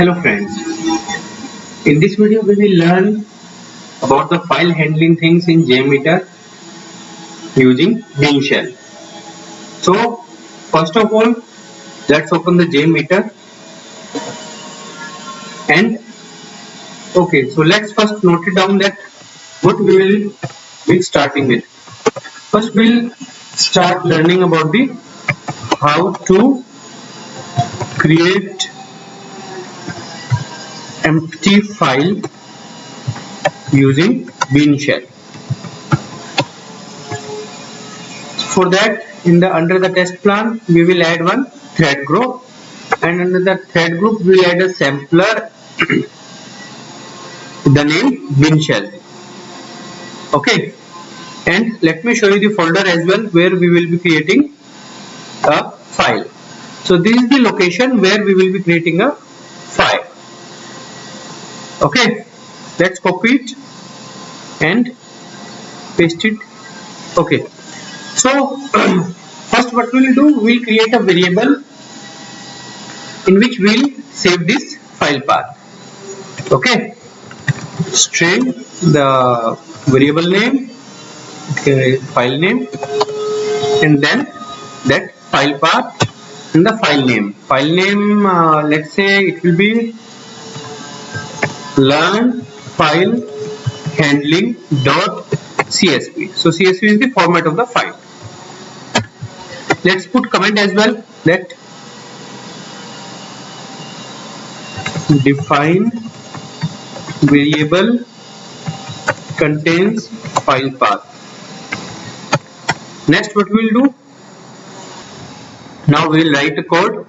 Hello friends, in this video we will learn about the file handling things in JMeter using Bean Shell. So first of all, let's open the JMeter and so let's first note it down that what we will be starting with. First we'll start learning about the how to create empty file using Bean Shell. For that, under the test plan, we will add one thread group, and under the thread group we will add a sampler the name Bean Shell. Okay, and let me show you the folder as well where we will be creating a file. So this is the location where we will be creating a file. Okay, let's copy it and paste it. Okay, so first what we will do, we will create a variable in which we will save this file path. Okay, string the variable name, file name, and then that file path and the file name. File name, let's say it will be learn file handling .csv. So CSV is the format of the file. Let's put comment as well that define variable contains file path. Next what we will do, now we will write a code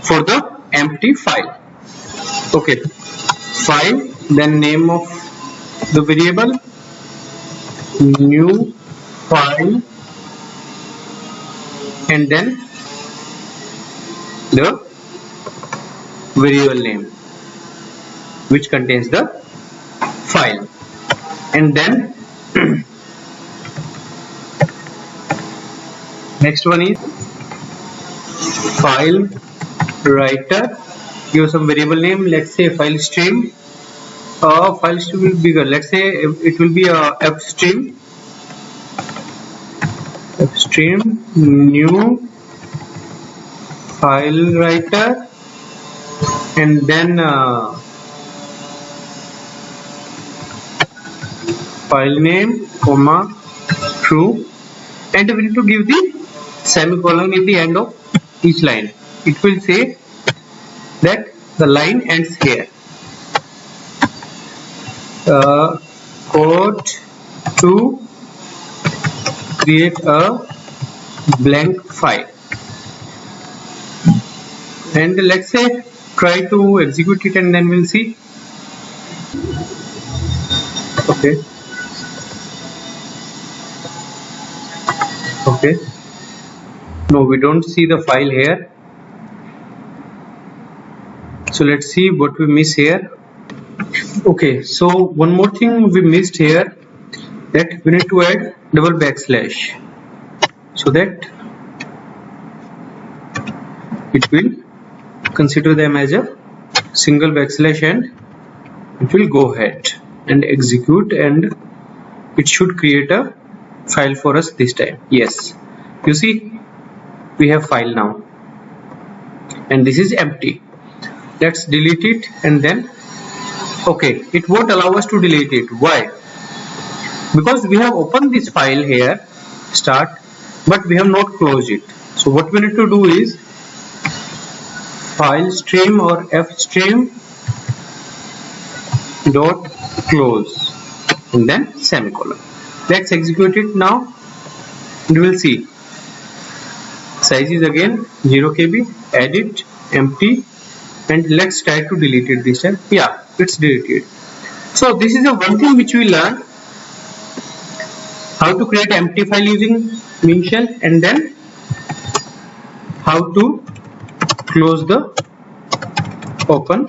for the empty file. Okay, file, then name of the variable, new file, and then the variable name which contains the file, and then next one is file writer, give some variable name, let's say file stream. File stream will be bigger, let's say it will be a fstream, new file writer, and then file name, comma, true, and we need to give the semicolon in the end of each line. It will say that the line ends here. Code to create a blank file, and let's say try to execute it and then we'll see. Okay, no, we don't see the file here, so let's see what we miss here. Okay, so one more thing we missed here, that we need to add double backslash so that it will consider them as a single backslash and it will go ahead and execute, and it should create a file for us this time. Yes, you see we have file now and this is empty. Let's delete it, and then okay, it won't allow us to delete it. Why? Because we have opened this file here, start, but we have not closed it. So what we need to do is file stream or fstream dot close and then semicolon. Let's execute it now and we will see. Size is again 0 KB, edit, empty, and let's try to delete it this time. Yeah, it's deleted. So this is the one thing which we learned, how to create empty file using Bean Shell, and then how to close the open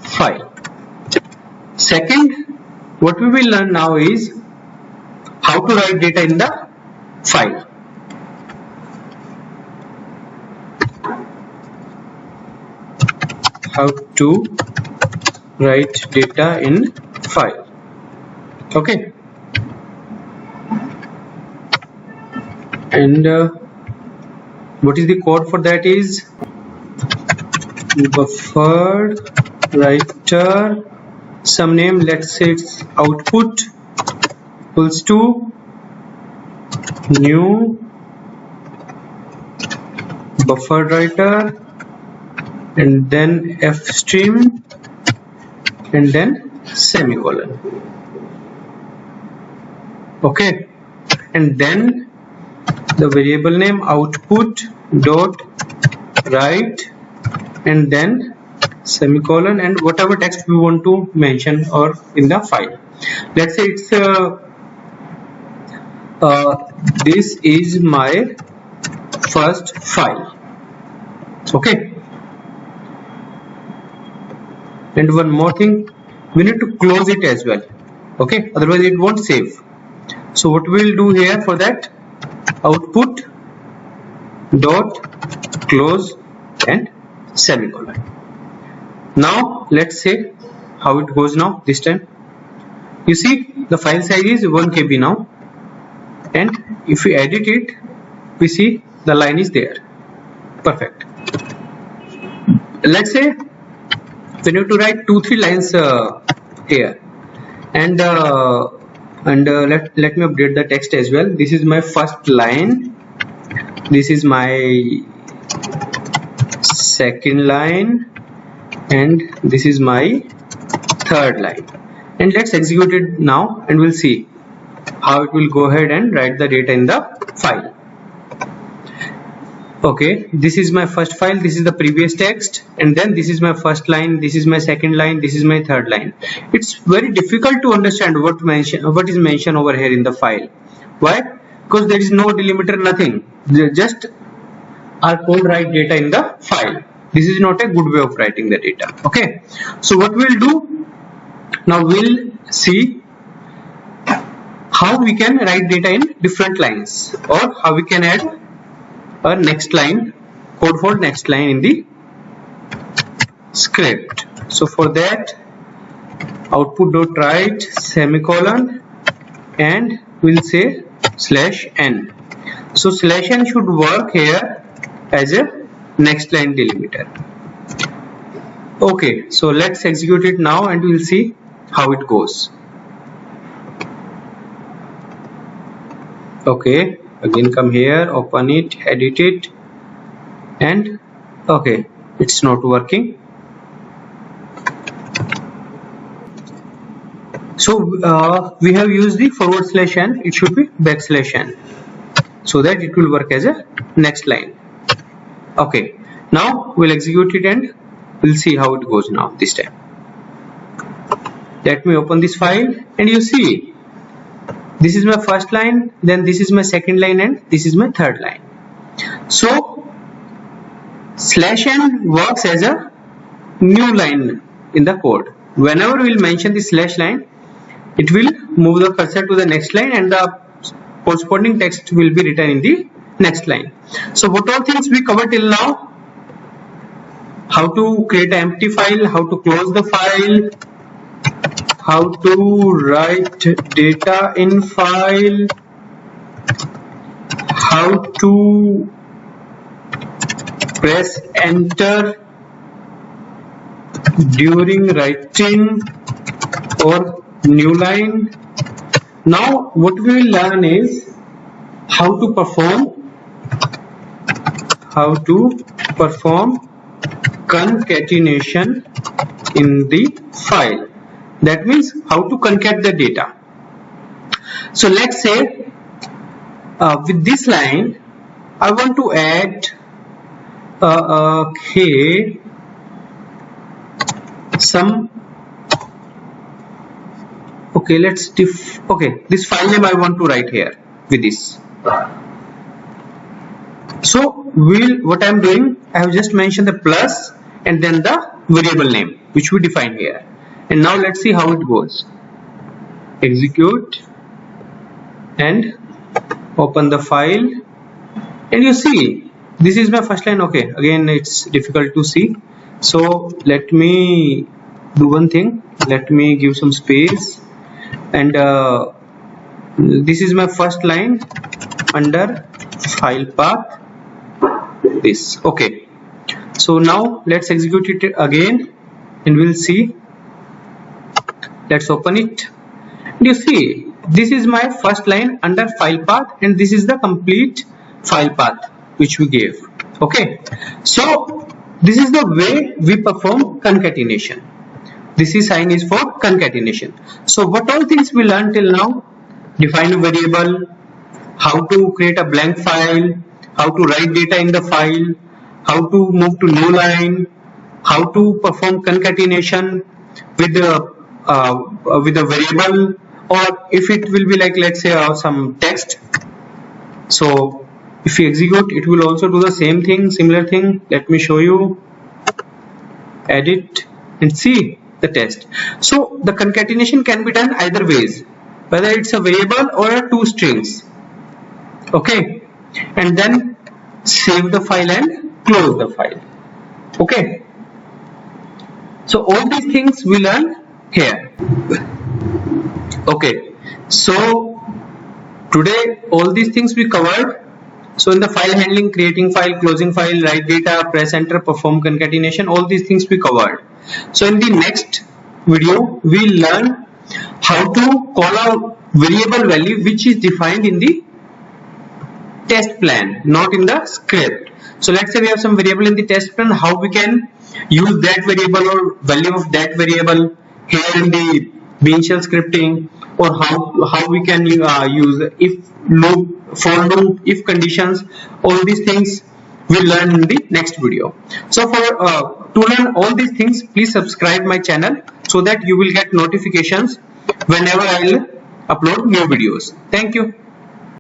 file. Second, what we will learn now is how to write data in the file. how to write data in file. Okay, and what is the code for that is buffered writer some name, let's say it's output equals to new buffered writer and then f stream and then semicolon. Okay, and then the variable name output dot write and then semicolon and whatever text we want to mention or in the file. Let's say it's this is my first file. Okay, and one more thing, we need to close it as well. Okay, otherwise it won't save. So what we will do here for that, output dot close and semicolon. Now let's say how it goes now. This time you see the file size is 1 KB now, and if we edit it we see the line is there. Perfect. Let's say we need to write 2-3 lines here, and let me update the text as well. This is my first line, this is my second line, and this is my third line. And let's execute it now and we'll see how it will go ahead and write the data in the file. Okay, this is my first file, this is the previous text, and then this is my first line, this is my second line, this is my third line. It's very difficult to understand what is mentioned over here in the file. Why? Because there is no delimiter, nothing. They just are called write data in the file. This is not a good way of writing the data. Okay, so what we'll do now, we'll see how we can write data in different lines, or how we can add a next line, code for next line in the script. So for that, output dot write semicolon and we'll say /n. So /n should work here as a next line delimiter. Okay, so let's execute it now and we'll see how it goes. Okay, again come here, open it, edit it, and okay, it's not working. So we have used the /n, it should be \n, so that it will work as a next line. Okay, now we'll execute it and we'll see how it goes now this time. Let me open this file and you see this is my first line, then this is my second line, and this is my third line. So /n works as a new line in the code. Whenever we will mention the /line, it will move the cursor to the next line and the corresponding text will be written in the next line. So what all things we covered till now: how to create an empty file, how to close the file, how to write data in file, how to press enter during writing or new line. Now what we will learn is how to perform concatenation in the file. That means how to concat the data. So let's say with this line I want to add some, okay, this file name I want to write here with this. So what I'm doing, I have just mentioned the plus and then the variable name which we define here. And now let's see how it goes. Execute and open the file, and you see this is my first line. Okay, again it's difficult to see. So let me do one thing. Let me give some space, and this is my first line under file path. This, okay. So now let's execute it again, and we'll see. Let's open it. You see, this is my first line under file path, and this is the complete file path which we gave. Okay, so this is the way we perform concatenation. This is sign is for concatenation. So what all things we learned till now? Define a variable, how to create a blank file, how to write data in the file, how to move to new line, how to perform concatenation with a variable, or if it will be like, let's say, some text. So if you execute, it will also do the same thing, similar thing. Let me show you. Edit and see the test. So the concatenation can be done either ways, whether it's a variable or a two strings. Okay, and then save the file and close the file. Okay, so all these things we learn here. Okay, so today all these things we covered. So in the file handling, creating file, closing file, write data, press enter, perform concatenation, all these things we covered. So in the next video we'll learn how to call a variable value which is defined in the test plan, not in the script. So let's say we have some variable in the test plan, how we can use that variable or value of that variable here in the Bean shell scripting, or how we can use if loop, for loop, if conditions. All these things we'll learn in the next video. So for to learn all these things, please subscribe my channel so that you will get notifications whenever I'll upload new videos. Thank you.